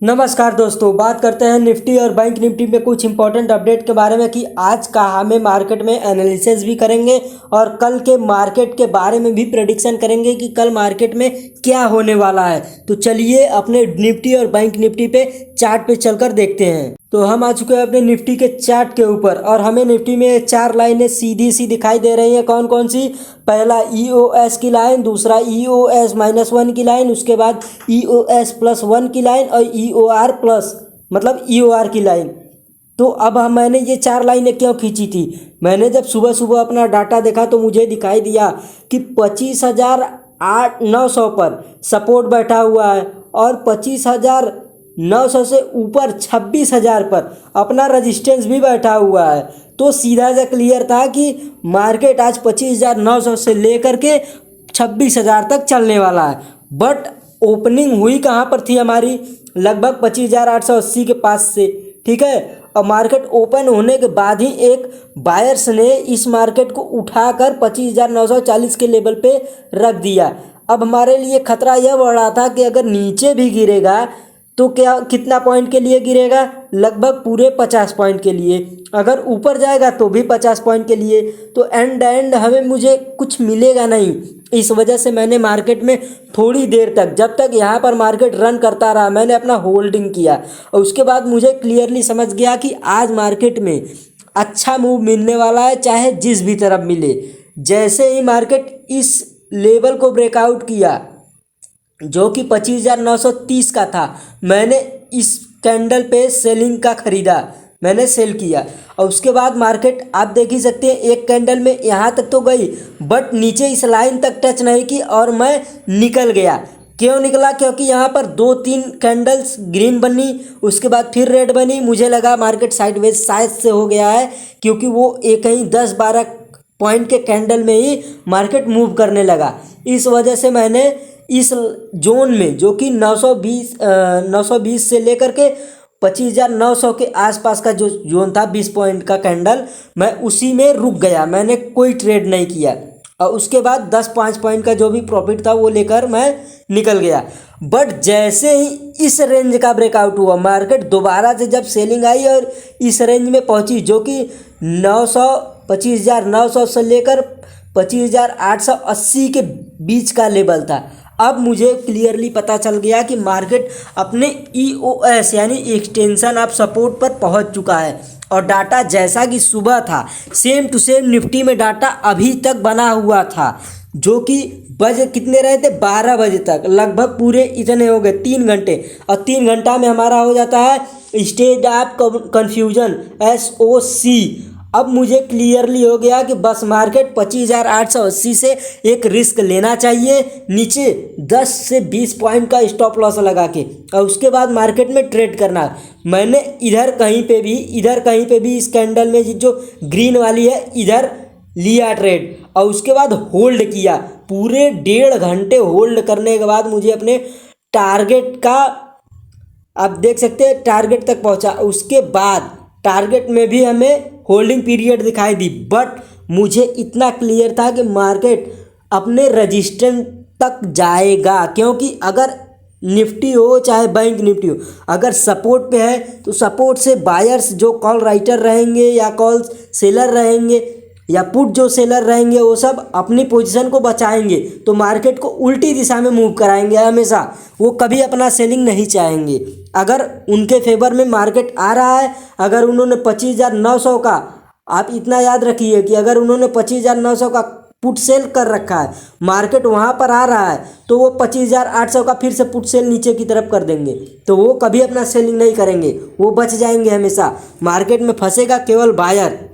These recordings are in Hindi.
नमस्कार दोस्तों, बात करते हैं निफ्टी और बैंक निफ्टी में कुछ इंपॉर्टेंट अपडेट के बारे में कि आज का हमें मार्केट में एनालिसिस भी करेंगे और कल के मार्केट के बारे में भी प्रेडिक्शन करेंगे कि कल मार्केट में क्या होने वाला है। तो चलिए अपने निफ्टी और बैंक निफ्टी पे चार्ट पे चलकर देखते हैं। तो हम आ चुके हैं अपने निफ्टी के चार्ट के ऊपर और हमें निफ्टी में चार लाइनें सीधी सी दिखाई दे रही हैं। कौन कौन सी? पहला EOS की लाइन, दूसरा EOS-1 की लाइन, उसके बाद EOS+1 की लाइन और EOR प्लस मतलब EOR की लाइन। तो अब मैंने ये चार लाइनें क्यों खींची थी? मैंने जब सुबह सुबह अपना डाटा देखा तो मुझे दिखाई दिया कि 25,900 पर सपोर्ट बैठा हुआ है और 25,900 से ऊपर 26,000 पर अपना रजिस्टेंस भी बैठा हुआ है। तो सीधा सा क्लियर था कि मार्केट आज 25,900 से लेकर के 26,000 तक चलने वाला है। बट ओपनिंग हुई कहाँ पर थी हमारी? लगभग 25,880 के पास से, ठीक है। और मार्केट ओपन होने के बाद ही एक बायर्स ने इस मार्केट को उठाकर 25,940 के लेवल पे रख दिया। अब हमारे लिए खतरा यह बढ़ रहा था कि अगर नीचे भी गिरेगा तो कितना पॉइंट के लिए गिरेगा? लगभग पूरे 50 पॉइंट के लिए। अगर ऊपर जाएगा तो भी 50 पॉइंट के लिए। तो एंड हमें मुझे कुछ मिलेगा नहीं। इस वजह से मैंने मार्केट में थोड़ी देर तक, जब तक यहाँ पर मार्केट रन करता रहा, मैंने अपना होल्डिंग किया। और उसके बाद मुझे क्लियरली समझ गया कि आज मार्केट में अच्छा मूव मिलने वाला है, चाहे जिस भी तरफ मिले। जैसे ही मार्केट इस लेवल को ब्रेकआउट किया जो कि 25,930 का था, मैंने इस कैंडल पे सेलिंग का ख़रीदा, मैंने सेल किया। और उसके बाद मार्केट आप देख ही सकते हैं एक कैंडल में यहाँ तक तो गई बट नीचे इस लाइन तक टच नहीं की और मैं निकल गया। क्यों निकला? क्योंकि यहाँ पर 2-3 कैंडल्स ग्रीन बनी, उसके बाद फिर रेड बनी। मुझे लगा मार्केट साइडवेज शायद से हो गया है, क्योंकि वो एक ही 10-12 पॉइंट के कैंडल में ही मार्केट मूव करने लगा। इस वजह से मैंने इस जोन में, जो कि 920 से लेकर के 25,900 के आसपास का जो जोन था, 20 पॉइंट का कैंडल, मैं उसी में रुक गया। मैंने कोई ट्रेड नहीं किया और उसके बाद 10-5 पॉइंट का जो भी प्रॉफिट था वो लेकर मैं निकल गया। बट जैसे ही इस रेंज का ब्रेकआउट हुआ, मार्केट दोबारा से जब सेलिंग आई और इस रेंज में पहुंची जो कि 25,900 से लेकर 25,880 के बीच का लेवल था, अब मुझे क्लियरली पता चल गया कि मार्केट अपने EOS यानी एक्सटेंशन ऑफ सपोर्ट पर पहुंच चुका है। और डाटा जैसा कि सुबह था, सेम टू सेम निफ्टी में डाटा अभी तक बना हुआ था, जो कि बज कितने रहे थे? 12 बजे तक, लगभग पूरे इतने हो गए 3 घंटे। और 3 घंटा में हमारा हो जाता है स्टेज ऑफ कन्फ्यूजन, SOC। अब मुझे क्लियरली हो गया कि बस मार्केट 25,880 से एक रिस्क लेना चाहिए, नीचे 10 से 20 पॉइंट का स्टॉप लॉस लगा के, और उसके बाद मार्केट में ट्रेड करना। मैंने इधर कहीं पे भी इस कैंडल में जो ग्रीन वाली है इधर लिया ट्रेड और उसके बाद होल्ड किया। पूरे 1.5 घंटे होल्ड करने के बाद मुझे अपने टारगेट का, आप देख सकते हैं, टारगेट तक पहुंचा। उसके बाद टारगेट में भी हमें होल्डिंग पीरियड दिखाई दी, बट मुझे इतना क्लियर था कि मार्केट अपने रजिस्टेंस तक जाएगा। क्योंकि अगर निफ्टी हो चाहे बैंक निफ्टी हो, अगर सपोर्ट पे है तो सपोर्ट से बायर्स जो कॉल राइटर रहेंगे या कॉल सेलर रहेंगे या पुट जो सेलर रहेंगे, वो सब अपनी पोजीशन को बचाएंगे, तो मार्केट को उल्टी दिशा में मूव कराएंगे हमेशा। वो कभी अपना सेलिंग नहीं चाहेंगे। अगर उनके फेवर में मार्केट आ रहा है, अगर उन्होंने 25,900 का, आप इतना याद रखिए कि अगर उन्होंने 25,900 का पुट सेल कर रखा है, मार्केट वहाँ पर आ रहा है, तो वो 25,800 का फिर से पुट सेल नीचे की तरफ कर देंगे। तो वो कभी अपना सेलिंग नहीं करेंगे, वो बच जाएंगे हमेशा। मार्केट में फंसेगा केवल बायर।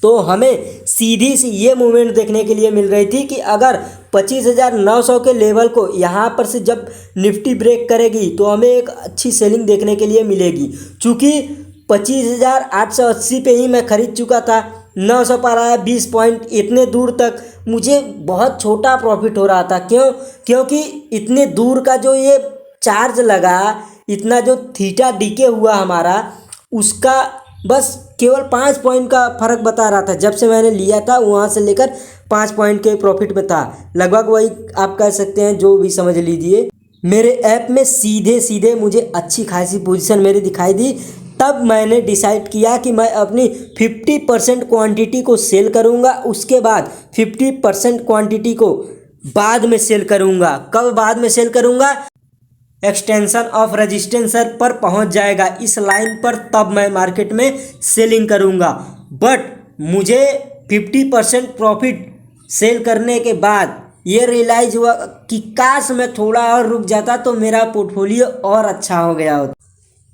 तो हमें सीधी सी ये मूवमेंट देखने के लिए मिल रही थी कि अगर 25,900 के लेवल को यहाँ पर से जब निफ्टी ब्रेक करेगी तो हमें एक अच्छी सेलिंग देखने के लिए मिलेगी। चूँकि 25,880 पे ही मैं ख़रीद चुका था, 900 पर आया 20 पॉइंट, इतने दूर तक मुझे बहुत छोटा प्रॉफिट हो रहा था। क्योंकि इतने दूर का जो ये चार्ज लगा, इतना जो थीटा डीके हुआ हमारा, उसका बस केवल 5 पॉइंट का फ़र्क बता रहा था। जब से मैंने लिया था वहाँ से लेकर 5 पॉइंट के प्रॉफिट में था, लगभग वही आप कह सकते हैं, जो भी समझ लीजिए। मेरे ऐप में सीधे सीधे मुझे अच्छी खासी पोजीशन मेरी दिखाई दी। तब मैंने डिसाइड किया कि मैं अपनी 50% क्वांटिटी को सेल करूंगा, उसके बाद 50% क्वांटिटी को बाद में सेल करूंगा। कब बाद में सेल करूंगा? एक्सटेंशन ऑफ रेजिस्टेंस पर पहुंच जाएगा इस लाइन पर, तब मैं मार्केट में सेलिंग करूंगा। बट मुझे 50% प्रॉफिट सेल करने के बाद ये रियलाइज हुआ कि काश मैं थोड़ा और रुक जाता तो मेरा पोर्टफोलियो और अच्छा हो गया होता।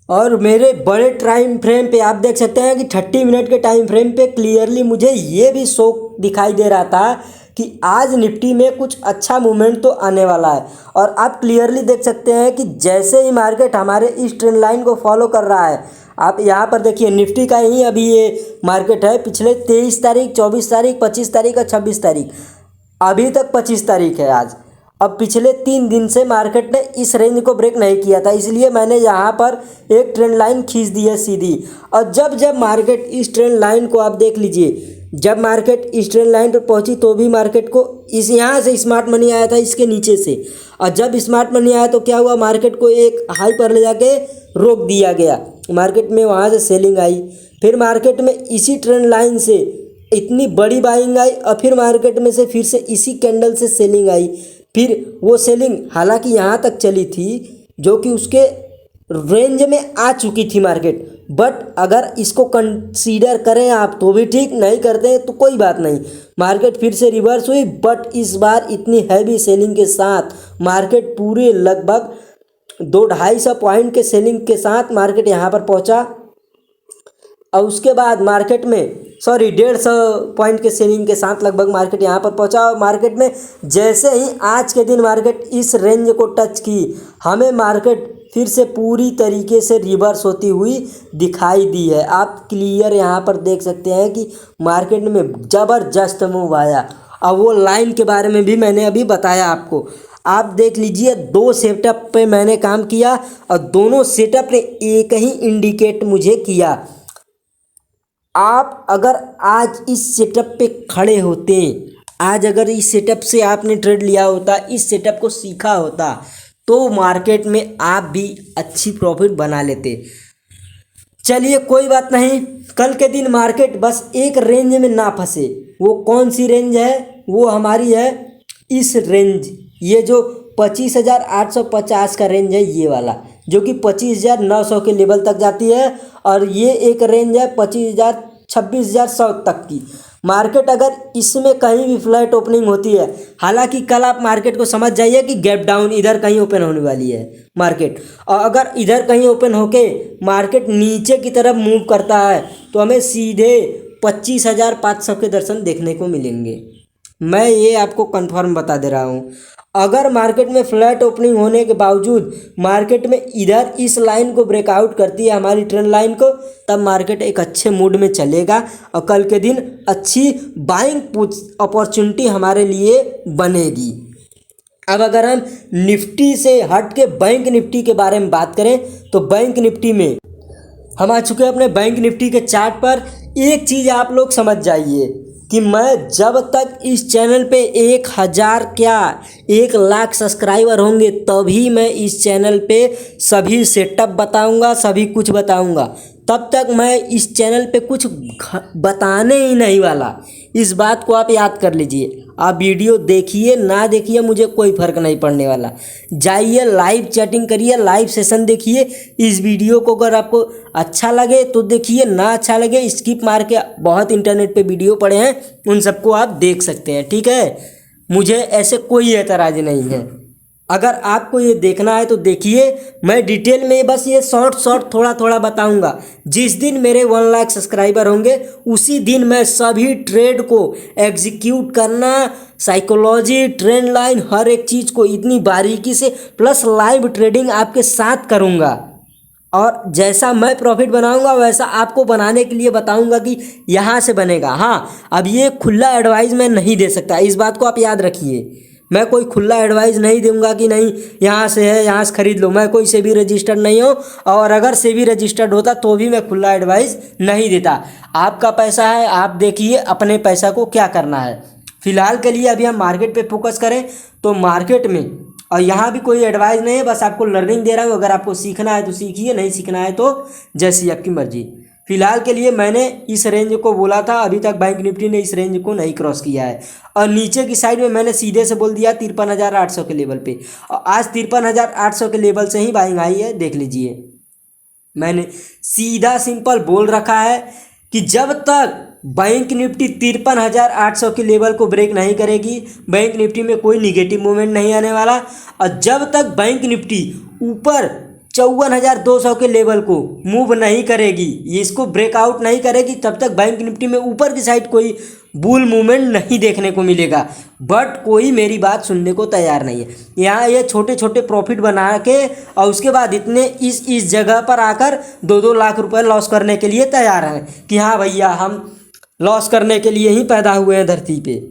और मेरे बड़े टाइम फ्रेम पे आप देख सकते हैं कि 30 मिनट के टाइम फ्रेम पे क्लियरली मुझे ये भी शो दिखाई दे रहा था कि आज निफ्टी में कुछ अच्छा मूवमेंट तो आने वाला है। और आप क्लियरली देख सकते हैं कि जैसे ही मार्केट हमारे इस ट्रेंड लाइन को फॉलो कर रहा है, आप यहाँ पर देखिए निफ्टी का ही अभी ये मार्केट है। पिछले 23 तारीख, 24 तारीख, 25 तारीख और 26 तारीख, अभी तक 25 तारीख है आज। अब पिछले 3 दिन से मार्केट ने इस रेंज को ब्रेक नहीं किया था, इसलिए मैंने यहाँ पर एक ट्रेंड लाइन खींच दी है सीधी। और जब मार्केट इस ट्रेंड लाइन को आप देख लीजिए, जब मार्केट इस ट्रेंड लाइन पर पहुंची तो भी मार्केट को इस यहाँ से स्मार्ट मनी आया था इसके नीचे से। और जब स्मार्ट मनी आया तो क्या हुआ, मार्केट को एक हाई पर ले जाके रोक दिया गया। मार्केट में वहाँ से सेलिंग आई, फिर मार्केट में इसी ट्रेंड लाइन से इतनी बड़ी बाइंग आई और फिर मार्केट में से फिर से इसी कैंडल से सेलिंग आई। फिर वो सेलिंग हालांकि यहाँ तक चली थी जो कि उसके रेंज में आ चुकी थी मार्केट। बट अगर इसको कंसीडर करें आप तो भी ठीक, नहीं करते हैं तो कोई बात नहीं। मार्केट फिर से रिवर्स हुई, बट इस बार इतनी हैवी सेलिंग के साथ मार्केट पूरे लगभग 200-250 पॉइंट के सेलिंग के साथ मार्केट यहाँ पर पहुँचा। और उसके बाद मार्केट में 150 पॉइंट के सेलिंग के साथ लगभग मार्केट यहाँ पर पहुँचा। और मार्केट में जैसे ही आज के दिन मार्केट इस रेंज को टच की, हमें मार्केट फिर से पूरी तरीके से रिवर्स होती हुई दिखाई दी है। आप क्लियर यहाँ पर देख सकते हैं कि मार्केट में ज़बरदस्त मूव आया। अब वो लाइन के बारे में भी मैंने अभी बताया आपको। आप देख लीजिए 2 सेटअप पे मैंने काम किया और दोनों सेटअप ने एक ही इंडिकेट मुझे किया। आप अगर आज इस सेटअप पे खड़े होते, आज अगर इस सेटअप से आपने ट्रेड लिया होता, इस सेटअप को सीखा होता, तो मार्केट में आप भी अच्छी प्रॉफिट बना लेते। चलिए कोई बात नहीं, कल के दिन मार्केट बस एक रेंज में ना फंसे। वो कौन सी रेंज है? वो हमारी है इस रेंज, ये जो 25,850 का रेंज है, ये वाला जो कि 25,900 के लेवल तक जाती है। और ये एक रेंज है 25,000 26,100 तक की। मार्केट अगर इसमें कहीं भी फ्लैट ओपनिंग होती है, हालांकि कल आप मार्केट को समझ जाइए कि गैप डाउन इधर कहीं ओपन होने वाली है मार्केट, और अगर इधर कहीं ओपन होके मार्केट नीचे की तरफ मूव करता है तो हमें सीधे 25,500 के दर्शन देखने को मिलेंगे। मैं ये आपको कंफर्म बता दे रहा हूँ। अगर मार्केट में फ्लैट ओपनिंग होने के बावजूद मार्केट में इधर इस लाइन को ब्रेकआउट करती है, हमारी ट्रेंड लाइन को, तब मार्केट एक अच्छे मूड में चलेगा और कल के दिन अच्छी बाइंग अपॉर्चुनिटी हमारे लिए बनेगी। अब अगर हम निफ्टी से हट के बैंक निफ्टी के बारे में बात करें तो बैंक निफ्टी में हम आ चुके हैं अपने बैंक निफ्टी के चार्ट पर। एक चीज़ आप लोग समझ जाइए कि मैं जब तक इस चैनल पे 1,000 क्या 1,00,000 सब्सक्राइबर होंगे तभी मैं इस चैनल पे सभी सेटअप बताऊंगा, सभी कुछ बताऊंगा। तब तक मैं इस चैनल पे कुछ बताने ही नहीं वाला। इस बात को आप याद कर लीजिए। आप वीडियो देखिए ना देखिए मुझे कोई फ़र्क नहीं पड़ने वाला। जाइए लाइव चैटिंग करिए, लाइव सेशन देखिए। इस वीडियो को अगर आपको अच्छा लगे तो देखिए, ना अच्छा लगे स्किप मार के बहुत इंटरनेट पे वीडियो पड़े हैं, उन सबको आप देख सकते हैं। ठीक है, मुझे ऐसे कोई एतराज़ नहीं है। अगर आपको ये देखना है तो देखिए, मैं डिटेल में बस ये शॉर्ट थोड़ा थोड़ा बताऊंगा। जिस दिन मेरे 1,00,000 सब्सक्राइबर होंगे उसी दिन मैं सभी ट्रेड को एग्जीक्यूट करना, साइकोलॉजी, ट्रेंड लाइन, हर एक चीज़ को इतनी बारीकी से प्लस लाइव ट्रेडिंग आपके साथ करूंगा। और जैसा मैं प्रॉफिट बनाऊंगा वैसा आपको बनाने के लिए बताऊंगा कि यहाँ से बनेगा। हाँ, अब ये खुला एडवाइस मैं नहीं दे सकता, इस बात को आप याद रखिए। मैं कोई खुला एडवाइस नहीं दूंगा कि नहीं यहाँ से है, यहाँ से खरीद लो। मैं कोई सेबी रजिस्टर्ड नहीं हूँ, और अगर सेबी रजिस्टर्ड होता तो भी मैं खुला एडवाइस नहीं देता। आपका पैसा है, आप देखिए अपने पैसा को क्या करना है। फिलहाल के लिए अभी हम मार्केट पे फोकस करें तो मार्केट में और यहाँ भी कोई एडवाइस नहीं है, बस आपको लर्निंग दे रहा हूँ। अगर आपको सीखना है तो सीखिए, नहीं सीखना है तो जैसी आपकी मर्जी। फिलहाल के लिए मैंने इस रेंज को बोला था, अभी तक बैंक निफ्टी ने इस रेंज को नहीं क्रॉस किया है। और नीचे की साइड में मैंने सीधे से बोल दिया 53,800 के लेवल पे, और आज 53,800 के लेवल से ही बाइंग आई है। देख लीजिए, मैंने सीधा सिंपल बोल रखा है कि जब तक बैंक निफ्टी 53,800 के लेवल को ब्रेक नहीं करेगी, बैंक निफ्टी में कोई निगेटिव मूवमेंट नहीं आने वाला। और जब तक बैंक निफ्टी ऊपर 54,200 के लेवल को मूव नहीं करेगी, इसको ब्रेकआउट नहीं करेगी, तब तक बैंक निफ्टी में ऊपर की साइड कोई बुल मूवमेंट नहीं देखने को मिलेगा। बट कोई मेरी बात सुनने को तैयार नहीं है। यहाँ ये छोटे छोटे प्रॉफिट बना के और उसके बाद इतने इस जगह पर आकर 2-2 लाख रुपए लॉस करने के लिए तैयार हैं कि हाँ भैया हम लॉस करने के लिए ही पैदा हुए हैं धरती पे।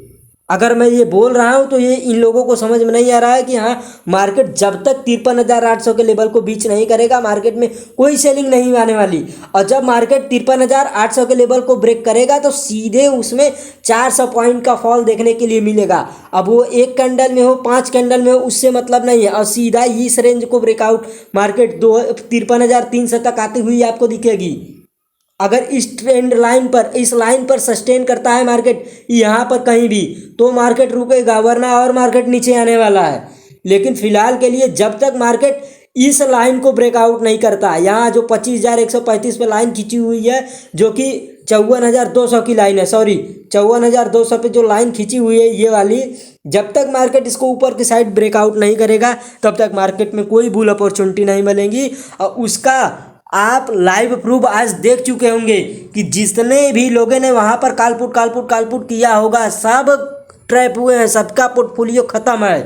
अगर मैं ये बोल रहा हूँ तो ये इन लोगों को समझ में नहीं आ रहा है कि हाँ, मार्केट जब तक 53,800 के लेवल को बीच नहीं करेगा, मार्केट में कोई सेलिंग नहीं आने वाली। और जब मार्केट 53,800 के लेवल को ब्रेक करेगा तो सीधे उसमें 400 पॉइंट का फॉल देखने के लिए मिलेगा। अब वो 1 कैंडल में हो, 5 कैंडल में हो, उससे मतलब नहीं है। और सीधा इस रेंज को ब्रेकआउट मार्केट 53,300 तक आती हुई आपको दिखेगी। अगर इस ट्रेंड लाइन पर, इस लाइन पर सस्टेन करता है मार्केट यहाँ पर कहीं भी, तो मार्केट रुकेगा, वरना और मार्केट नीचे आने वाला है। लेकिन फिलहाल के लिए जब तक मार्केट इस लाइन को ब्रेकआउट नहीं करता, यहाँ जो 25,135 पे लाइन खींची हुई है, जो कि 54,200 की लाइन है, सॉरी 54,200 पे जो लाइन खींची हुई है ये वाली, जब तक मार्केट इसको ऊपर की साइड ब्रेकआउट नहीं करेगा तब तक मार्केट में कोई बुल अपॉर्चुनिटी नहीं मिलेगी। और उसका आप लाइव प्रूफ आज देख चुके होंगे कि जितने भी लोगों ने वहाँ पर कालपुट किया होगा, सब ट्रैप हुए हैं, सबका पोर्टफोलियो ख़त्म है।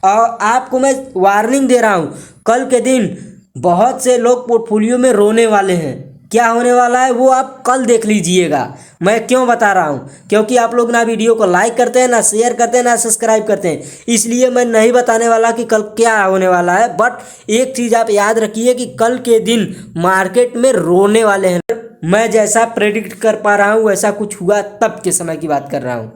और आपको मैं वार्निंग दे रहा हूँ, कल के दिन बहुत से लोग पोर्टफोलियो में रोने वाले हैं। क्या होने वाला है वो आप कल देख लीजिएगा। मैं क्यों बता रहा हूँ, क्योंकि आप लोग ना वीडियो को लाइक करते हैं, ना शेयर करते हैं, ना सब्सक्राइब करते हैं, इसलिए मैं नहीं बताने वाला कि कल क्या होने वाला है। बट एक चीज़ आप याद रखिए कि कल के दिन मार्केट में रोने वाले हैं। मैं जैसा प्रेडिक्ट कर पा रहा हूँ वैसा कुछ हुआ, तब के समय की बात कर रहा हूँ।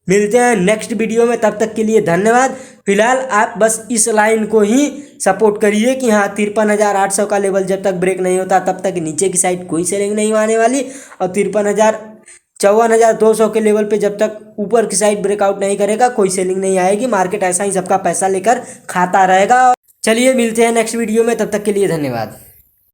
मिलते हैं नेक्स्ट वीडियो में, तब तक के लिए धन्यवाद। फिलहाल आप बस इस लाइन को ही सपोर्ट करिए कि हाँ 53,800 का लेवल जब तक ब्रेक नहीं होता तब तक नीचे की साइड कोई सेलिंग नहीं आने वाली। और 54,200 के लेवल पे जब तक ऊपर की साइड ब्रेकआउट नहीं करेगा कोई सेलिंग नहीं आएगी। मार्केट ऐसा ही सबका पैसा लेकर खाता रहेगा। चलिए मिलते हैं नेक्स्ट वीडियो में, तब तक के लिए धन्यवाद।